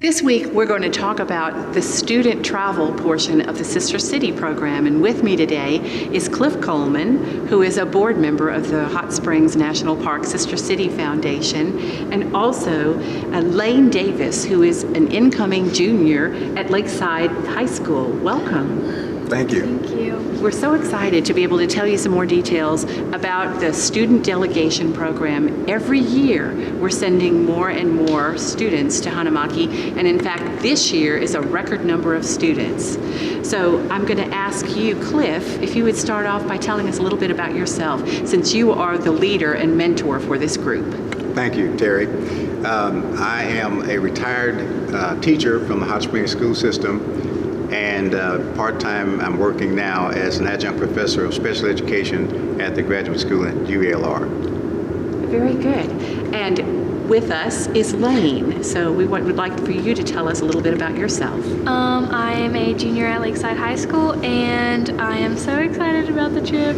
This week, we're going to talk about the student travel portion of the Sister City program. And with me today is Cliff Coleman, who is a board member of the Hot Springs National Park Sister City Foundation, and also Lane Davis, who is an incoming junior at Lakeside High School. Welcome. Thank you. Thank you. We're so excited to be able to tell you some more details about the student delegation program. Every year, we're sending more and more students to Hanamaki, and in fact, this year is a record number of students. So I'm going to ask you, Cliff, if you would start off by telling us a little bit about yourself, since you are the leader and mentor for this group. Thank you, Terry. I am a retired teacher from the Hot Springs school system. And part-time, I'm working now as an adjunct professor of special education at the graduate school at UALR. Very good. And with us is Lane. So we would like for you to tell us a little bit about yourself. I am a junior at Lakeside High School, and I am so excited about the trip.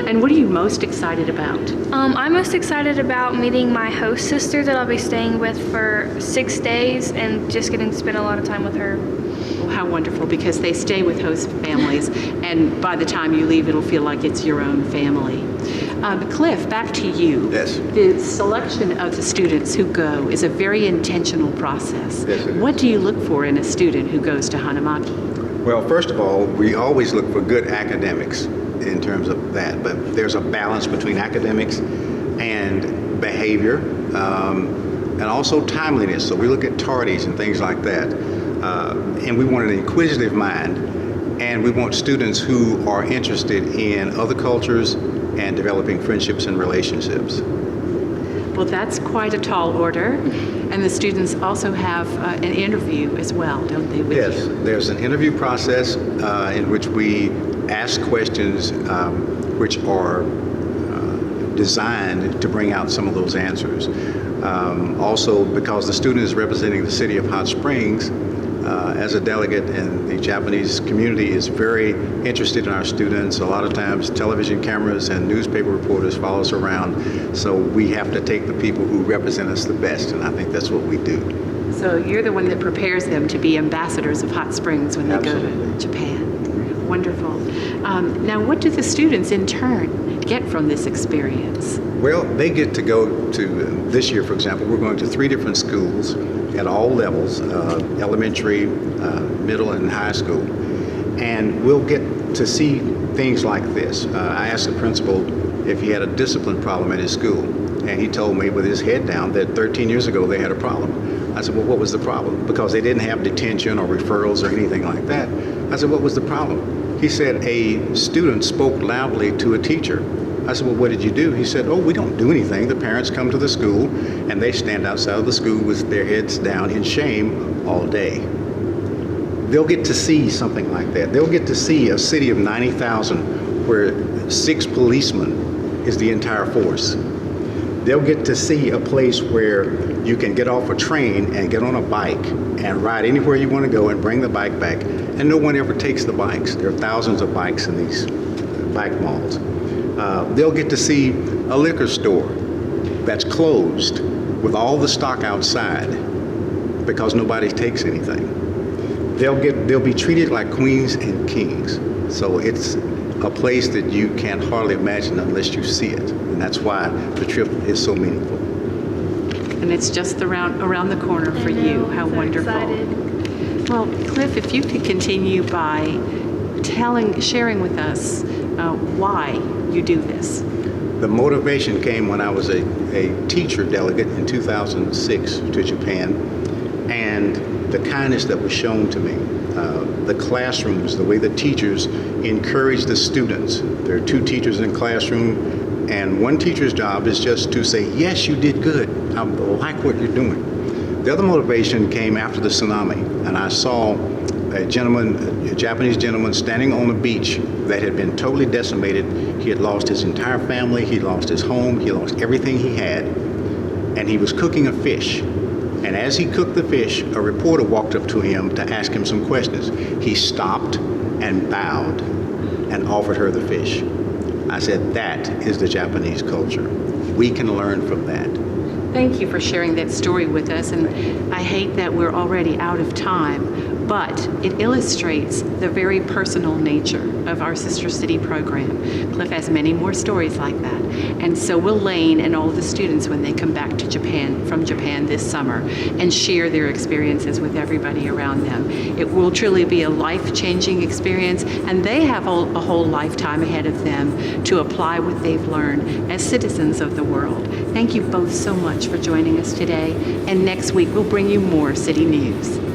And what are you most excited about? I'm most excited about meeting my host sister that I'll be staying with for 6 days and just getting to spend a lot of time with her. How wonderful, because they stay with host families, and by the time you leave, it'll feel like it's your own family. Cliff, back to you. Yes. The selection of the students who go is a very intentional process. Yes, it is. What do you look for in a student who goes to Hanamaki? Well, first of all, we always look for good academics in terms of that, but there's a balance between academics and behavior, and also timeliness. So we look at tardies and things like that. And we want an inquisitive mind, and we want students who are interested in other cultures and developing friendships and relationships. Well, that's quite a tall order, and the students also have an interview as well, don't they? With Yes, you? there's an interview process in which we ask questions which are designed to bring out some of those answers. Also, because the student is representing the city of Hot Springs, as a delegate, and the Japanese community is very interested in our students. A lot of times television cameras and newspaper reporters follow us around, so we have to take the people who represent us the best, and I think that's what we do. So you're the one that prepares them to be ambassadors of Hot Springs when they Absolutely. go to Japan. Wonderful. Now, what do the students in turn get from this experience? Well, they get to go to, this year, for example, we're going to 3 different schools at all levels, elementary, middle, and high school. And we'll get to see things like this. I asked the principal if he had a discipline problem at his school, and he told me with his head down that 13 years ago they had a problem. I said, well, what was the problem? Because they didn't have detention or referrals or anything like that. I said, what was the problem? He said a student spoke loudly to a teacher. I said, well, what did you do? He said, oh, we don't do anything. The parents come to the school and they stand outside of the school with their heads down in shame all day. They'll get to see something like that. They'll get to see a city of 90,000 where 6 policemen is the entire force. They'll get to see a place where you can get off a train and get on a bike and ride anywhere you want to go and bring the bike back. And no one ever takes the bikes. There are thousands of bikes in these bike malls. They'll get to see a liquor store that's closed with all the stock outside because nobody takes anything. They'll be treated like queens and kings. So it's a place that you can hardly imagine unless you see it. And that's why the trip is so meaningful. And it's just around the corner for you. How so wonderful. Excited. Well, Cliff, if you could continue by sharing with us why you do this. The motivation came when I was a teacher delegate in 2006 to Japan, and the kindness that was shown to me, the classrooms, the way the teachers encourage the students. There are 2 teachers in a classroom, and one teacher's job is just to say, yes, you did good. I like what you're doing. The other motivation came after the tsunami, and I saw a Japanese gentleman standing on a beach that had been totally decimated. He had lost his entire family, he lost his home, he lost everything he had, and he was cooking a fish. And as he cooked the fish, a reporter walked up to him to ask him some questions. He stopped and bowed and offered her the fish. I said, that is the Japanese culture. We can learn from that. thank you for sharing that story with us, and I hate that we're already out of time, but it illustrates the very personal nature of our Sister City program. Cliff has many more stories like that, and so will Lane and all the students when they come back to Japan, from Japan this summer, and share their experiences with everybody around them. It will truly be a life-changing experience, and they have a whole lifetime ahead of them to apply what they've learned as citizens of the world. Thank you both so much for joining us today, and next week we'll bring you more city news.